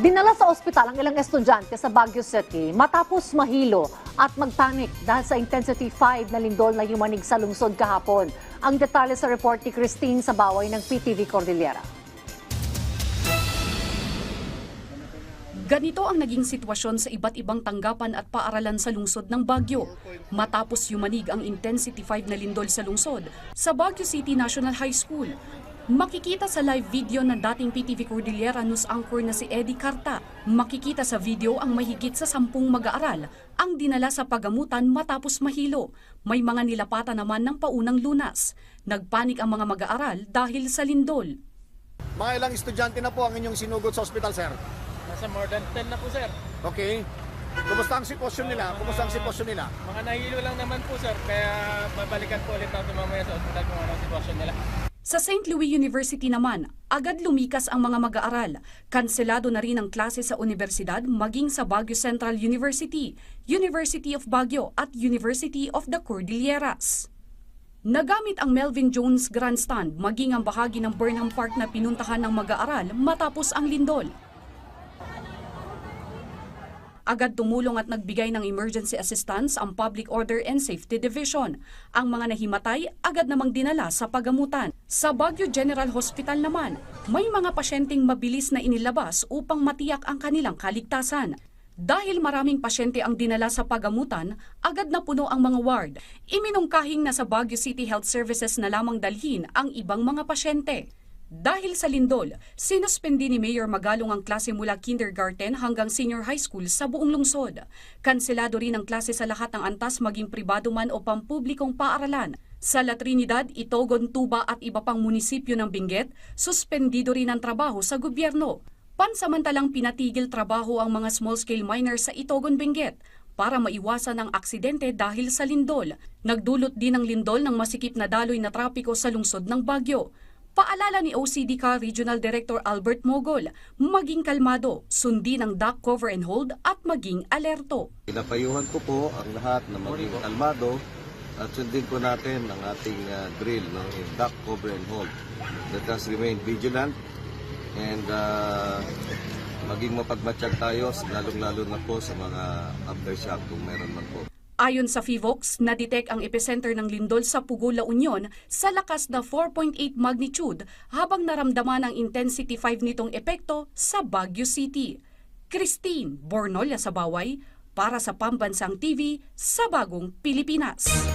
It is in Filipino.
Dinala sa ospital ang ilang estudyante sa Baguio City matapos mahilo at magpanik dahil sa Intensity 5 na lindol na yumanig sa lungsod kahapon. Ang detalye sa report ni Christine Sabaway ng PTV Cordillera. Ganito ang naging sitwasyon sa iba't ibang tanggapan at paaralan sa lungsod ng Baguio. Matapos yumanig ang Intensity 5 na lindol sa lungsod sa Baguio City National High School. Makikita sa live video ng dating PTV Cordillera News anchor na si Eddie Carta. Makikita sa video ang mahigit sa 10 mag-aaral ang dinala sa pagamutan matapos mahilo. May mga nilapatan naman ng paunang lunas. Nagpanik ang mga mag-aaral dahil sa lindol. Mga ilang estudyante na po ang inyong sinugod sa ospital, sir? Nasa more than 10 na po, sir. Okay. Kumusta ang sitwasyon nila? Mga nahilo lang naman po, sir. Kaya babalikan po ulit natin mamaya sa ospital kung anong sitwasyon nila. Sa St. Louis University naman, agad lumikas ang mga mag-aaral. Kanselado na rin ang klase sa universidad maging sa Baguio Central University, University of Baguio at University of the Cordilleras. Nagamit ang Melvin Jones Grandstand maging ang bahagi ng Burnham Park na pinuntahan ng mag-aaral matapos ang lindol. Agad tumulong at nagbigay ng emergency assistance ang Public Order and Safety Division. Ang mga nahimatay agad namang dinala sa pagamutan. Sa Baguio General Hospital naman, may mga pasyenteng mabilis na inilabas upang matiyak ang kanilang kaligtasan. Dahil maraming pasyente ang dinala sa pagamutan, agad na puno ang mga ward. Iminungkahing na sa Baguio City Health Services na lamang dalhin ang ibang mga pasyente. Dahil sa lindol, sinuspindi ni Mayor Magalong ang klase mula kindergarten hanggang senior high school sa buong lungsod. Kanselado rin ang klase sa lahat ng antas maging pribado man o pampublikong paaralan. Sa La Trinidad, Itogon, Tuba at iba pang munisipyo ng Benguet, suspendido rin ang trabaho sa gobyerno. Pansamantalang pinatigil trabaho ang mga small-scale miners sa Itogon, Benguet para maiwasan ang aksidente dahil sa lindol. Nagdulot din ang lindol ng masikip na daloy na trapiko sa lungsod ng Baguio. Paalala ni OCDCA Regional Director Albert Mogol, maging kalmado, sundin ang dock cover and hold at maging alerto. Pinapayuhan ko po ang lahat na maging kalmado at sundin po natin ang ating drill, yung dock cover and hold. Let us remain vigilant and maging mapagmatsyag tayo, lalong-lalo na po sa mga aftershock kung meron man po. Ayon sa FIVOX, na-detect ang epicenter ng lindol sa Pugo, La Union sa lakas na 4.8 magnitude habang naramdaman ang intensity 5 nitong epekto sa Baguio City. Christine Bornolia Sabaway para sa Pambansang TV sa Bagong Pilipinas.